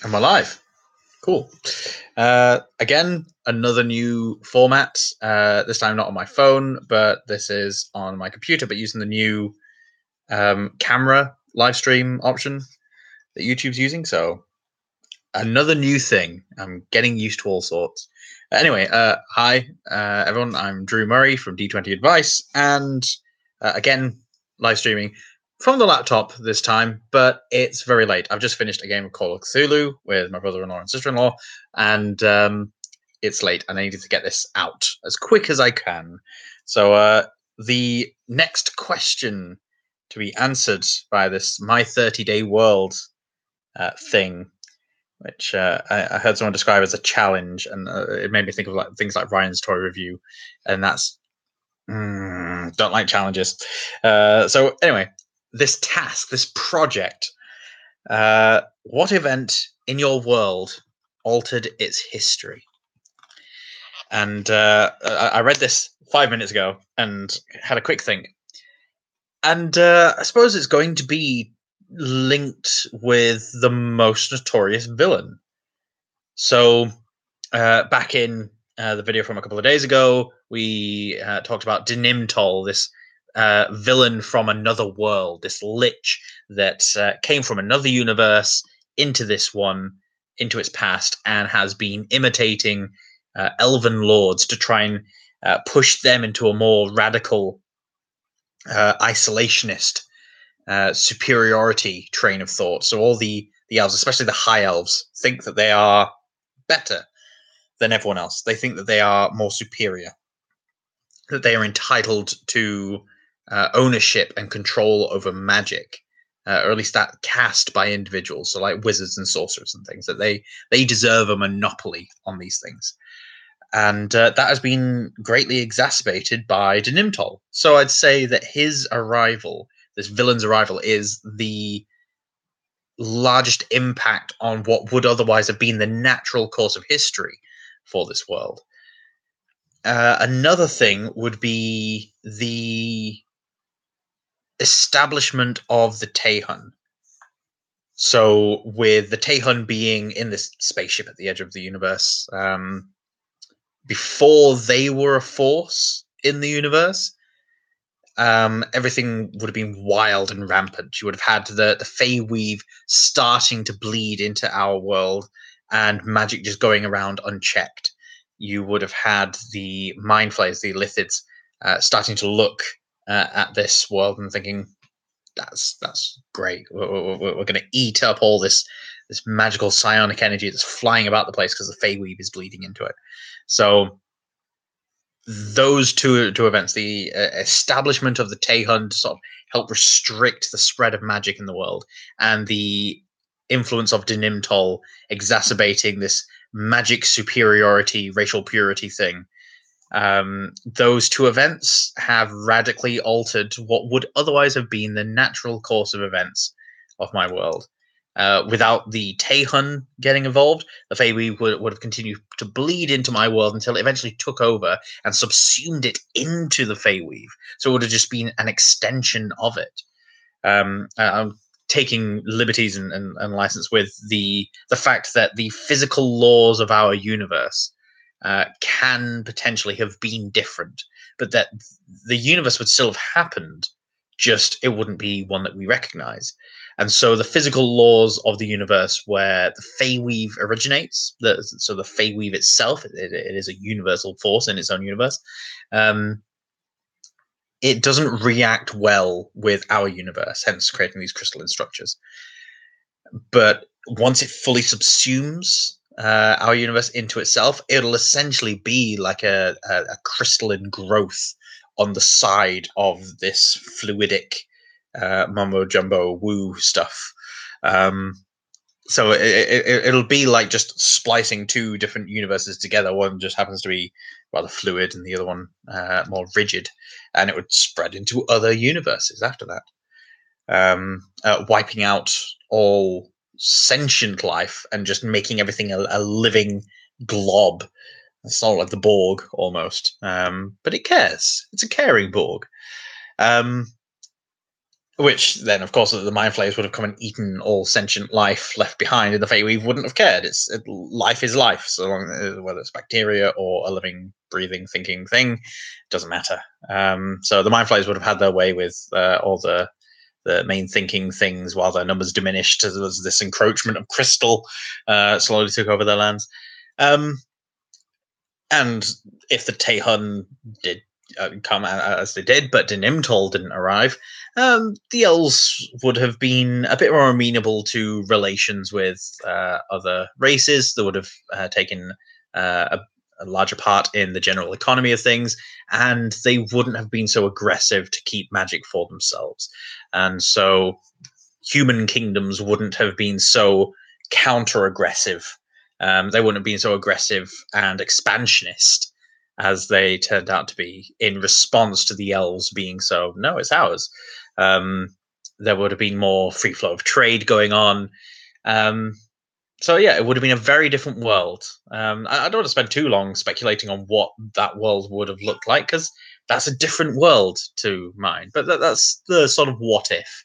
I'm alive. Cool. Again, another new format. This time not on my phone, but this is on my computer, but using the new camera live stream option that YouTube's using. So another new thing. I'm getting used to all sorts. Anyway, hi everyone. I'm Drew Murray from D20 Advice, and again, live streaming from the laptop this time, but it's very late. I've just finished a game of Call of Cthulhu with my brother-in-law and sister-in-law, and it's late, and I needed to get this out as quick as I can. So the next question to be answered by this My 30-Day World thing, which I heard someone describe as a challenge, and it made me think of like things like Ryan's Toy Review, and that's don't like challenges. So anyway, this task, this project, what event in your world altered its history? And I read this 5 minutes ago and had a quick think, and I suppose it's going to be linked with the most notorious villain. So back in the video from a couple of days ago, we talked about Dinimtol, this villain from another world, this lich that came from another universe into this one, into its past, and has been imitating elven lords to try and push them into a more radical isolationist superiority train of thought. So all the elves, especially the high elves, think that they are better than everyone else. They think that they are more superior, that they are entitled to ownership and control over magic, or at least that cast by individuals, so like wizards and sorcerers and things, that they deserve a monopoly on these things. And that has been greatly exacerbated by Dinimtol. So I'd say that his arrival, this villain's arrival, is the largest impact on what would otherwise have been the natural course of history for this world. Another thing would be the establishment of the Taihun. So, with the Taihun being in this spaceship at the edge of the universe, before they were a force in the universe, everything would have been wild and rampant. You would have had the Feyweave starting to bleed into our world, and magic just going around unchecked. You would have had the mind flayers, the Lithids, starting to look at this world and thinking, "That's great. We're going to eat up all this magical psionic energy that's flying about the place because the Feyweave is bleeding into it." So those two events, the establishment of the Taihun to sort of help restrict the spread of magic in the world, and the influence of Dinimtol exacerbating this magic superiority, racial purity thing. Those two events have radically altered what would otherwise have been the natural course of events of my world. Without the Taihun getting involved, the Feyweave would have continued to bleed into my world until it eventually took over and subsumed it into the Feyweave. So it would have just been an extension of it. I'm taking liberties and license with the fact that the physical laws of our universe can potentially have been different, but that the universe would still have happened, just it wouldn't be one that we recognize. And so the physical laws of the universe where the Feyweave originates, so the Feyweave itself, it is a universal force in its own universe, it doesn't react well with our universe, hence creating these crystalline structures. But once it fully subsumes our universe into itself, it'll essentially be like a crystalline growth on the side of this fluidic mumbo jumbo woo stuff. So it'll be like just splicing two different universes together. One just happens to be rather fluid, and the other one more rigid, and it would spread into other universes after that, wiping out all sentient life and just making everything a living glob It's sort of like the Borg almost, but it cares. It's a caring Borg. Um, which then, of course, the mind flayers would have come and eaten all sentient life left behind, and the Fey Weave wouldn't have cared. Life is life, so long whether it's bacteria or a living, breathing, thinking thing, doesn't matter. So the mind flayers would have had their way with all the main thinking things, while their numbers diminished as this encroachment of crystal slowly took over their lands. And if the Taihun did come as they did, but Denimtol didn't arrive, the elves would have been a bit more amenable to relations with other races. They would have taken a larger part in the general economy of things, and they wouldn't have been so aggressive to keep magic for themselves. And so human kingdoms wouldn't have been so counter aggressive. They wouldn't have been so aggressive and expansionist as they turned out to be in response to the elves being so, no, it's ours. There would have been more free flow of trade going on. So yeah, it would have been a very different world. I don't want to spend too long speculating on what that world would have looked like, because that's a different world to mine. But that's the sort of what if.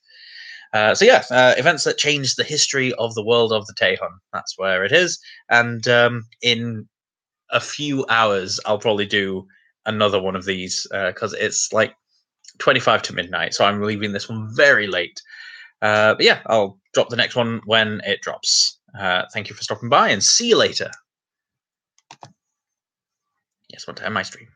So yeah, events that changed the history of the world of the Taihun. That's where it is. And in a few hours, I'll probably do another one of these because it's like 25 to midnight. So I'm leaving this one very late. But yeah, I'll drop the next one when it drops. Thank you for stopping by, and see you later. Yes, want to end my stream.